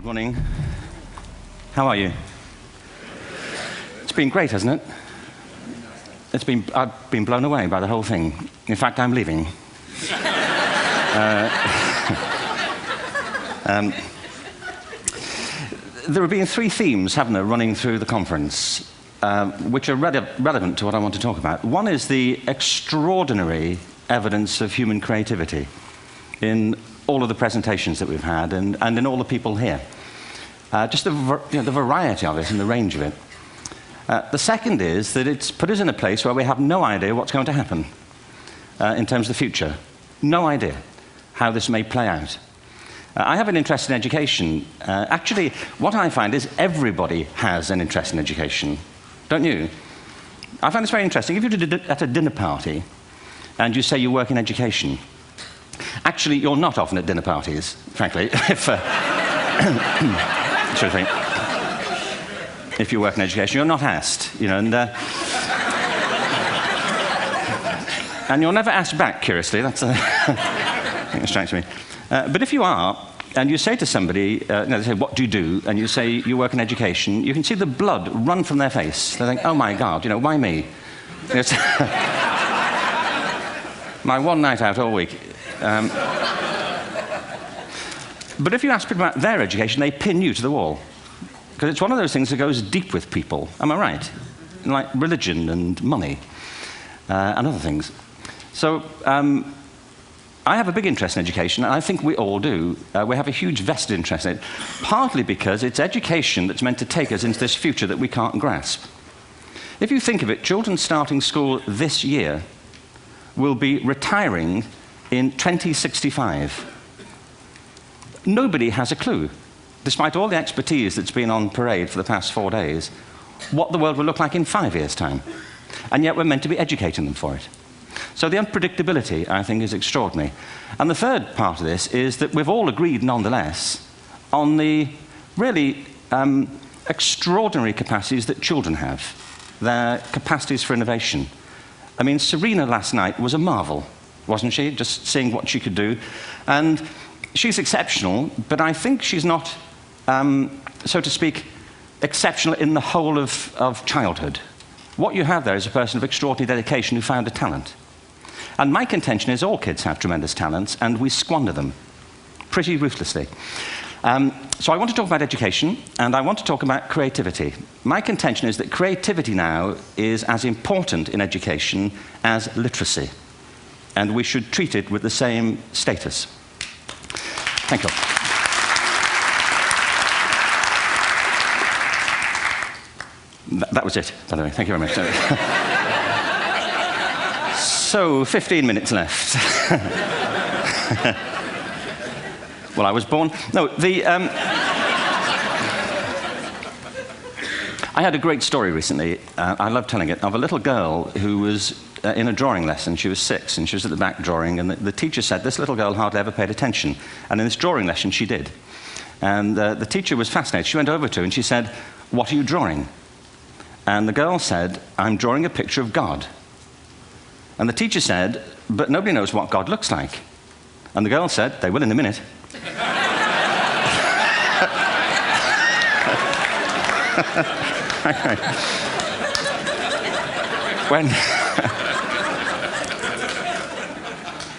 Morning. How are you? It's been great, hasn't it? I've been blown away by the whole thing. In fact, I'm leaving. There have been three themes, haven't there, running through the conference, which are relevant to what I want to talk about. One is the extraordinary evidence of human creativity in all of the presentations that we've had and in all the people here. Just the variety of it and the range of it. The second is that it's put us in a place where we have no idea what's going to happen in terms of the future. No idea how this may play out. I have an interest in education. Actually, what I find is everybody has an interest in education. Don't you? I find this very interesting. If you're at a dinner party and you say you work in education, actually, you're not often at dinner parties, frankly, if you work in education. You're not asked, and you're never asked back, curiously. That's I think it strikes me. But if you are, and you say to somebody, they say, what do you do? And you say, you work in education, you can see the blood run from their face. They think, oh my God, why me? It's my one night out all week. But if you ask people about their education, they pin you to the wall. Because it's one of those things that goes deep with people. Am I right? Like religion and money and other things. So I have a big interest in education, and I think we all do. We have a huge vested interest in it, partly because it's education that's meant to take us into this future that we can't grasp. If you think of it, children starting school this year will be retiring in 2065. Nobody has a clue, despite all the expertise that's been on parade for the past 4 days, what the world will look like in 5 years' time. And yet we're meant to be educating them for it. So the unpredictability, I think, is extraordinary. And the third part of this is that we've all agreed, nonetheless, on the really extraordinary capacities that children have, their capacities for innovation. I mean, Serena last night was a marvel, wasn't she? Just seeing what she could do. And she's exceptional, but I think she's not, so to speak, exceptional in the whole of childhood. What you have there is a person of extraordinary dedication who found a talent. And my contention is all kids have tremendous talents, and we squander them pretty ruthlessly. So I want to talk about education, and I want to talk about creativity. My contention is that creativity now is as important in education as literacy, and we should treat it with the same status. Thank you. That was it, by the way. Thank you very much. So, 15 minutes left. Well, I was born... No, I had a great story recently, I love telling it, of a little girl who was in a drawing lesson. She was 6, and she was at the back drawing, and the teacher said this little girl hardly ever paid attention. And in this drawing lesson, she did. And the teacher was fascinated. She went over to her and she said, "What are you drawing?" And the girl said, "I'm drawing a picture of God." And the teacher said, "But nobody knows what God looks like." And the girl said, "They will in a minute."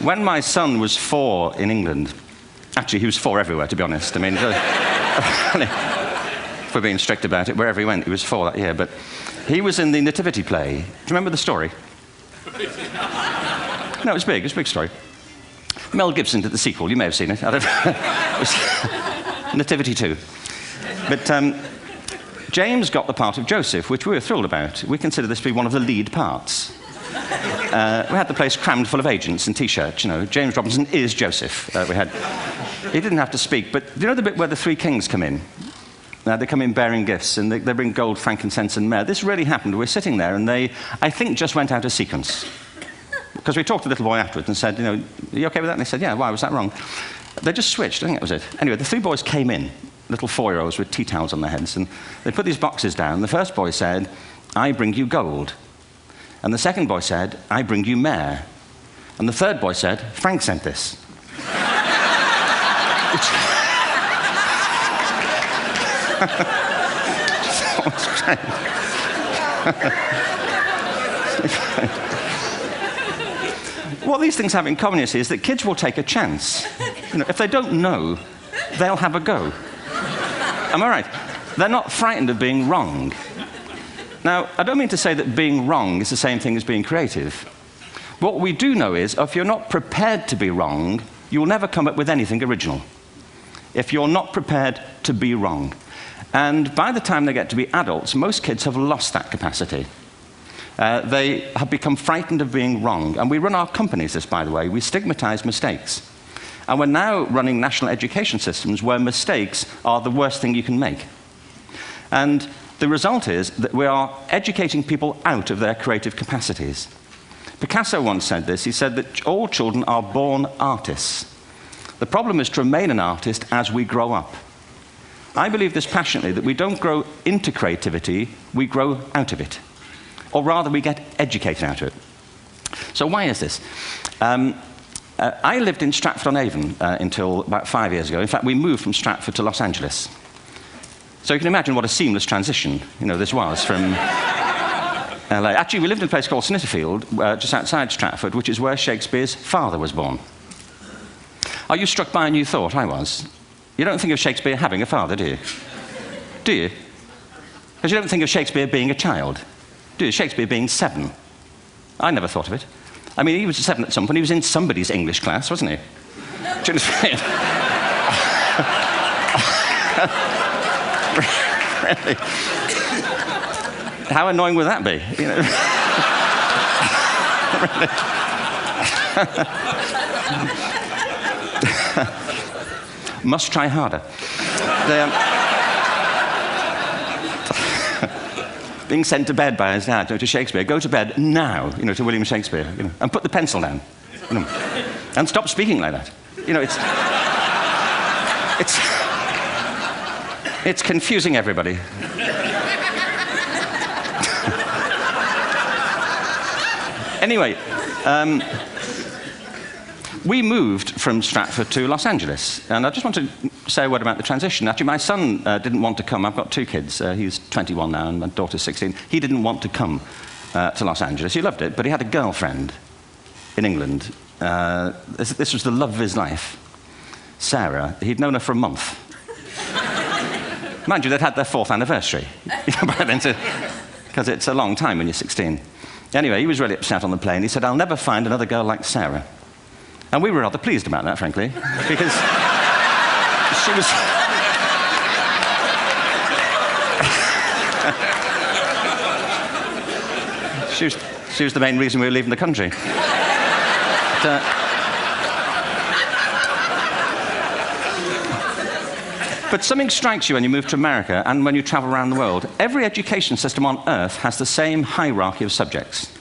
When my son was 4 in England, actually he was 4 everywhere, to be honest. I mean, if we're being strict about it, wherever he went, he was 4 that year. But he was in the Nativity play. Do you remember the story? No, it was big. It was a big story. Mel Gibson did the sequel. You may have seen it. I don't know. It was Nativity 2. But James got the part of Joseph, which we were thrilled about. We consider this to be one of the lead parts. We had the place crammed full of agents and T-shirts. James Robinson is Joseph. He didn't have to speak, but do you know the bit where the 3 kings come in? They come in bearing gifts, and they bring gold, frankincense, and myrrh. This really happened. We're sitting there, and they, I think, just went out of sequence. Because we talked to the little boy afterwards and said, "Are you okay with that?" And they said, "Yeah, why was that wrong?" They just switched. I think that was it. Anyway, the 3 boys came in, little 4-year-olds with tea towels on their heads, and they put these boxes down. The first boy said, "I bring you gold." And the second boy said, "I bring you myrrh." And the third boy said, "Frank sent this." What these things have in common, you see, is that kids will take a chance. You know, if they don't know, they'll have a go. Am I right? They're not frightened of being wrong. Now, I don't mean to say that being wrong is the same thing as being creative. What we do know is, if you're not prepared to be wrong, you'll never come up with anything original. If you're not prepared to be wrong. And by the time they get to be adults, most kids have lost that capacity. They have become frightened of being wrong. And we run our companies this, by the way. We stigmatize mistakes. And we're now running national education systems where mistakes are the worst thing you can make. And the result is that we are educating people out of their creative capacities. Picasso once said this. He said that all children are born artists. The problem is to remain an artist as we grow up. I believe this passionately, that we don't grow into creativity, we grow out of it. Or rather, we get educated out of it. So why is this? I lived in Stratford-on-Avon until about 5 years ago. In fact, we moved from Stratford to Los Angeles. So you can imagine what a seamless transition, this was from LA. Actually, we lived in a place called Snitterfield, just outside Stratford, which is where Shakespeare's father was born. Are you struck by a new thought? I was. You don't think of Shakespeare having a father, do you? Do you? Because you don't think of Shakespeare being a child, do you? Shakespeare being 7. I never thought of it. I mean, he was 7 at some point. He was in somebody's English class, wasn't he? Do you understand? Really? How annoying would that be? Must try harder. Being sent to bed by his dad, to Shakespeare. Go to bed now, to William Shakespeare, and put the pencil down, and stop speaking like that. It's confusing everybody. Anyway, we moved from Stratford to Los Angeles, and I just want to say a word about the transition. Actually, my son didn't want to come. I've got 2 kids. He's 21 now, and my daughter's 16. He didn't want to come to Los Angeles. He loved it, but he had a girlfriend in England. This was the love of his life, Sarah. He'd known her for a month. Mind you, they'd had their 4th anniversary by then, because it's a long time when you're 16. Anyway, he was really upset on the plane. He said, "I'll never find another girl like Sarah." And we were rather pleased about that, frankly, because she was the main reason we were leaving the country. But something strikes you when you move to America and when you travel around the world. Every education system on Earth has the same hierarchy of subjects.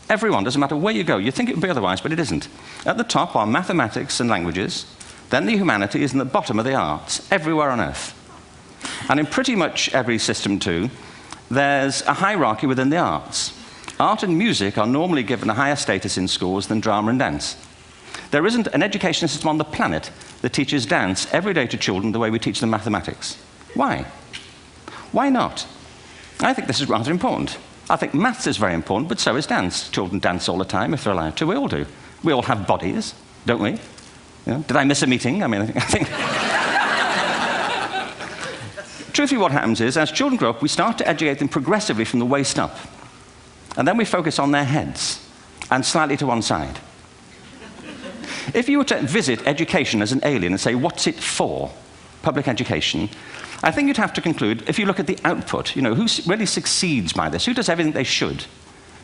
Everyone, doesn't matter where you go. You'd think it would be otherwise, but it isn't. At the top are mathematics and languages, then the humanities, and at the bottom are the arts, everywhere on Earth. And in pretty much every system, too, there's a hierarchy within the arts. Art and music are normally given a higher status in schools than drama and dance. There isn't an education system on the planet that teaches dance every day to children the way we teach them mathematics. Why? Why not? I think this is rather important. I think maths is very important, but so is dance. Children dance all the time if they're allowed to. We all do. We all have bodies, don't we? Did I miss a meeting? I mean, I think... Truthfully, what happens is, as children grow up, we start to educate them progressively from the waist up. And then we focus on their heads, and slightly to one side. If you were to visit education as an alien and say, what's it for, public education, I think you'd have to conclude, if you look at the output, who really succeeds by this, who does everything they should,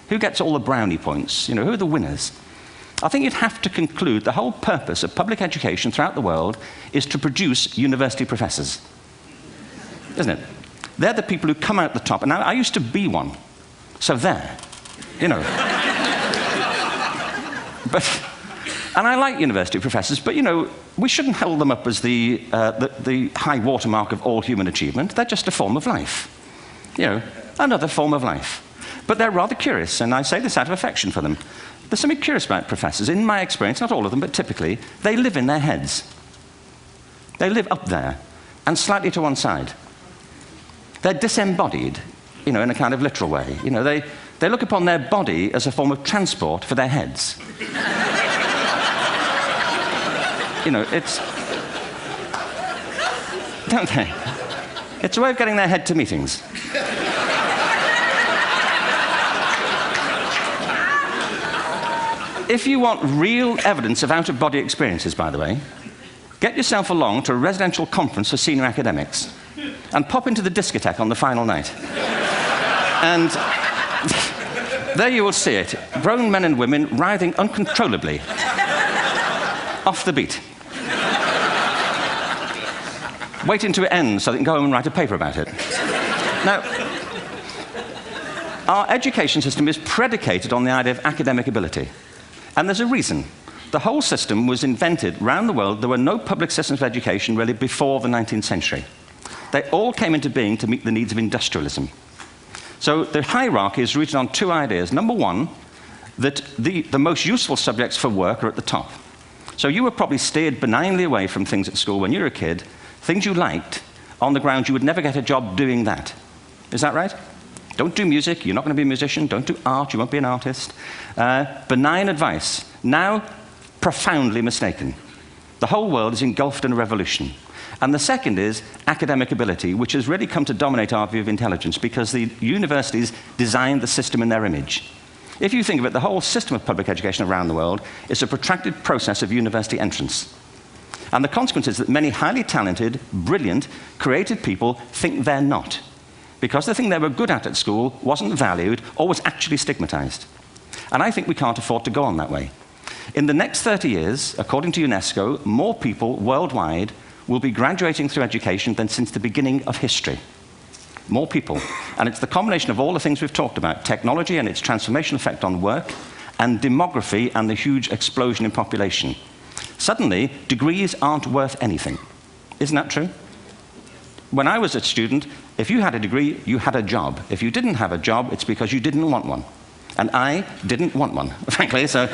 who gets all the brownie points, who are the winners, I think you'd have to conclude the whole purpose of public education throughout the world is to produce university professors. Isn't it? They're the people who come out the top. And now, I used to be one. So there, And I like university professors, but, we shouldn't hold them up as the high watermark of all human achievement. They're just a form of life. Another form of life. But they're rather curious, and I say this out of affection for them. There's something curious about professors. In my experience, not all of them, but typically, they live in their heads. They live up there, and slightly to one side. They're disembodied, in a kind of literal way. They look upon their body as a form of transport for their heads. It's... Don't they? It's a way of getting their head to meetings. If you want real evidence of out-of-body experiences, by the way, get yourself along to a residential conference for senior academics and pop into the discotheque on the final night. And there you will see it, grown men and women writhing uncontrollably off the beat, waiting to it ends so they can go home and write a paper about it. Now, our education system is predicated on the idea of academic ability. And there's a reason. The whole system was invented around the world. There were no public systems of education really before the 19th century. They all came into being to meet the needs of industrialism. So the hierarchy is rooted on two ideas. Number one, that the most useful subjects for work are at the top. So you were probably steered benignly away from things at school when you were a kid, things you liked, on the grounds you would never get a job doing that. Is that right? Don't do music, you're not going to be a musician. Don't do art, you won't be an artist. Benign advice, now profoundly mistaken. The whole world is engulfed in a revolution. And the second is academic ability, which has really come to dominate our view of intelligence because the universities designed the system in their image. If you think of it, the whole system of public education around the world is a protracted process of university entrance. And the consequence is that many highly talented, brilliant, creative people think they're not, because the thing they were good at school wasn't valued or was actually stigmatized. And I think we can't afford to go on that way. In the next 30 years, according to UNESCO, more people worldwide will be graduating through education than since the beginning of history. More people. And it's the combination of all the things we've talked about, technology and its transformational effect on work, and demography and the huge explosion in population. Suddenly, degrees aren't worth anything. Isn't that true? When I was a student, if you had a degree, you had a job. If you didn't have a job, it's because you didn't want one. And I didn't want one, frankly. So,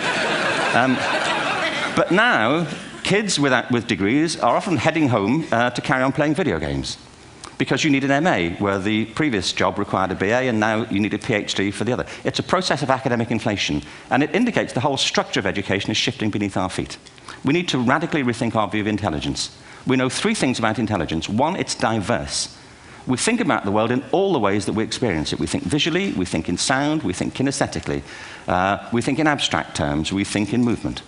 but now, kids with degrees are often heading home to carry on playing video games because you need an MA, where the previous job required a BA, and now you need a PhD for the other. It's a process of academic inflation, and it indicates the whole structure of education is shifting beneath our feet. We need to radically rethink our view of intelligence. We know three things about intelligence. One, it's diverse. We think about the world in all the ways that we experience it. We think visually, we think in sound, we think kinesthetically, we think in abstract terms, we think in movement.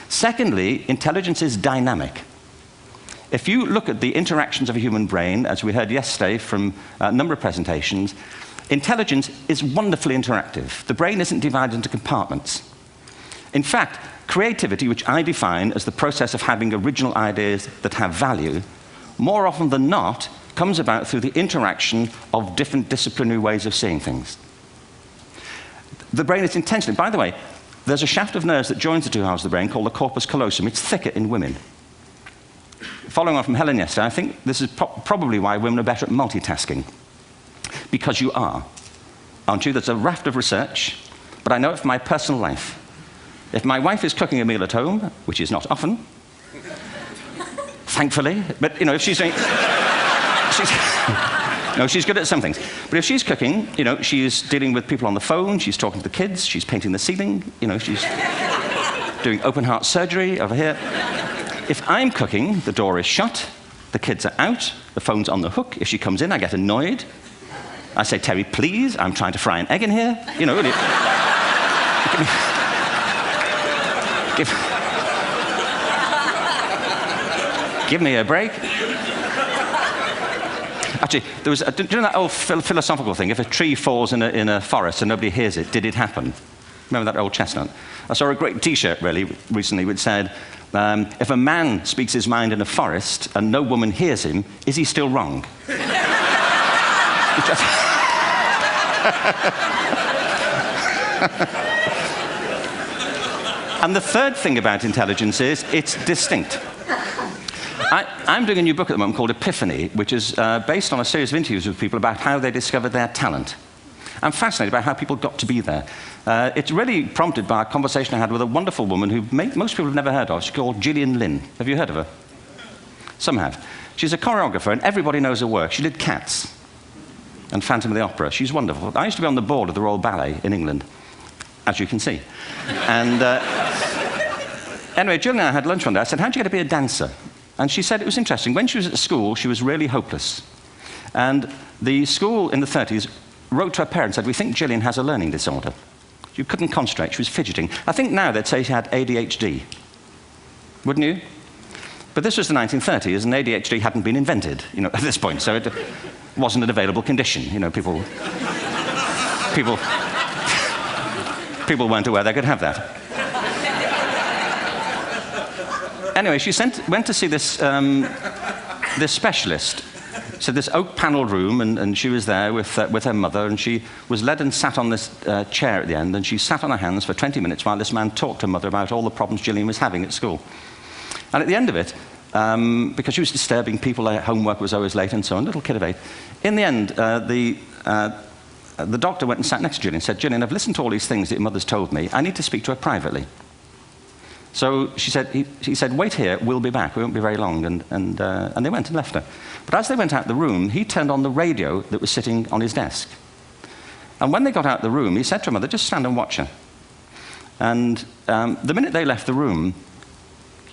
Secondly, intelligence is dynamic. If you look at the interactions of a human brain, as we heard yesterday from a number of presentations, intelligence is wonderfully interactive. The brain isn't divided into compartments. In fact, creativity, which I define as the process of having original ideas that have value, more often than not, comes about through the interaction of different disciplinary ways of seeing things. The brain is intentionally, by the way, there's a shaft of nerves that joins the two halves of the brain called the corpus callosum. It's thicker in women. Following on from Helen yesterday, I think this is probably why women are better at multitasking. Because you are, aren't you? There's a raft of research, but I know it from my personal life. If my wife is cooking a meal at home, which is not often, thankfully, but if she's doing... No, she's good at some things. But if she's cooking, she's dealing with people on the phone, she's talking to the kids, she's painting the ceiling, she's doing open heart surgery over here. If I'm cooking, the door is shut, the kids are out, the phone's on the hook. If she comes in, I get annoyed. I say, Terry, please, I'm trying to fry an egg in here. Really. Give me a break. Actually, there was, do you know that old philosophical thing? If a tree falls in a forest and nobody hears it, did it happen? Remember that old chestnut? I saw a great T-shirt, really, recently, which said, if a man speaks his mind in a forest and no woman hears him, is he still wrong? And the third thing about intelligence is it's distinct. I'm doing a new book at the moment called Epiphany, which is based on a series of interviews with people about how they discovered their talent. I'm fascinated by how people got to be there. It's really prompted by a conversation I had with a wonderful woman who most people have never heard of. She's called Gillian Lynn. Have you heard of her? Some have. She's a choreographer, and everybody knows her work. She did Cats. and Phantom of the Opera. She's wonderful. I used to be on the board of the Royal Ballet in England, as you can see. And anyway, Jill and I had lunch one day. I said, how'd you get to be a dancer? And she said it was interesting. When she was at school, she was really hopeless. And the school in the 30s wrote to her parents and said, we think Gillian has a learning disorder. She couldn't concentrate, she was fidgeting. I think now they'd say she had ADHD. Wouldn't you? But this was the 1930s, and ADHD hadn't been invented, at this point, so it wasn't an available condition. People weren't aware they could have that. Anyway, she went to see this specialist. So this oak-panelled room, and she was there with her mother, and she was led and sat on this chair at the end, and she sat on her hands for 20 minutes while this man talked to her mother about all the problems Gillian was having at school. And at the end of it, because she was disturbing people, her homework was always late and so on, little kid of 8, in the end, the doctor went and sat next to Gillian and said, Gillian, I've listened to all these things that your mother's told me. I need to speak to her privately. So he said, wait here, we'll be back. We won't be very long. And they went and left her. But as they went out the room, he turned on the radio that was sitting on his desk. And when they got out the room, he said to her mother, just stand and watch her. And the minute they left the room,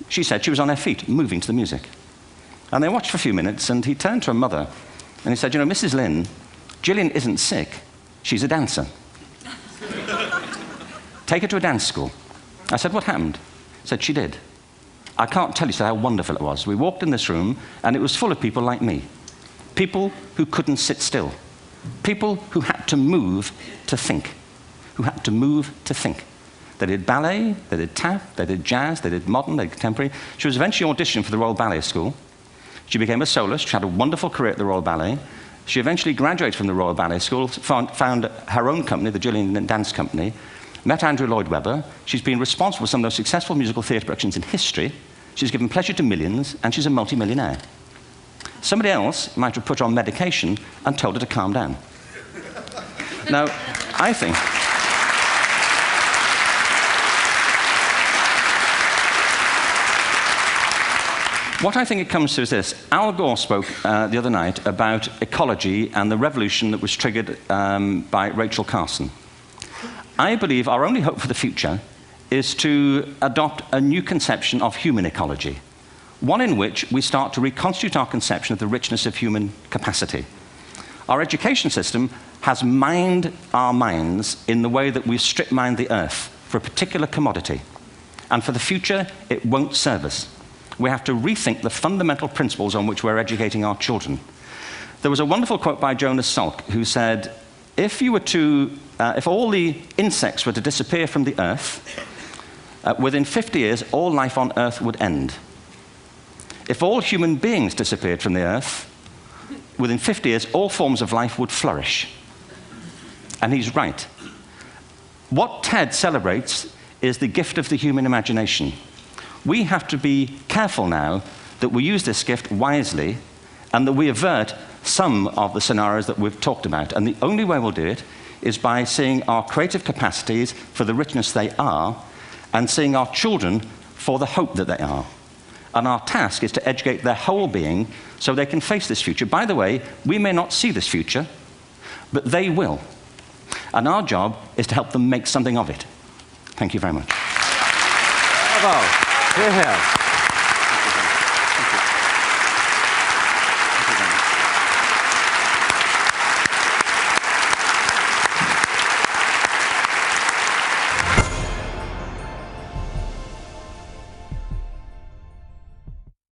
she said she was on her feet, moving to the music. And they watched for a few minutes, and he turned to her mother, and he said, Mrs. Lynn, Gillian isn't sick. She's a dancer. Take her to a dance school. I said, what happened? He said, she did. I can't tell you how wonderful it was. We walked in this room, and it was full of people like me. People who couldn't sit still. People who had to move to think. Who had to move to think. They did ballet, they did tap, they did jazz, they did modern, they did contemporary. She was eventually auditioned for the Royal Ballet School. She became a soloist. She had a wonderful career at the Royal Ballet. She eventually graduated from the Royal Ballet School, found her own company, the Gillian Dance Company, met Andrew Lloyd Webber. She's been responsible for some of the most successful musical theatre productions in history. She's given pleasure to millions, and she's a multi-millionaire. Somebody else might have put her on medication and told her to calm down. Now, I think... What I think it comes to is this. Al Gore spoke the other night about ecology and the revolution that was triggered by Rachel Carson. I believe our only hope for the future is to adopt a new conception of human ecology, one in which we start to reconstitute our conception of the richness of human capacity. Our education system has mined our minds in the way that we've strip-mined the earth for a particular commodity, and for the future, it won't serve us. We have to rethink the fundamental principles on which we're educating our children. There was a wonderful quote by Jonas Salk, who said, if all the insects were to disappear from the earth, within 50 years, all life on earth would end. If all human beings disappeared from the earth, within 50 years, all forms of life would flourish. And he's right. What TED celebrates is the gift of the human imagination. We have to be careful now that we use this gift wisely and that we avert some of the scenarios that we've talked about. And the only way we'll do it is by seeing our creative capacities for the richness they are and seeing our children for the hope that they are. And our task is to educate their whole being so they can face this future. By the way, we may not see this future, but they will. And our job is to help them make something of it. Thank you very much. Bravo. Here.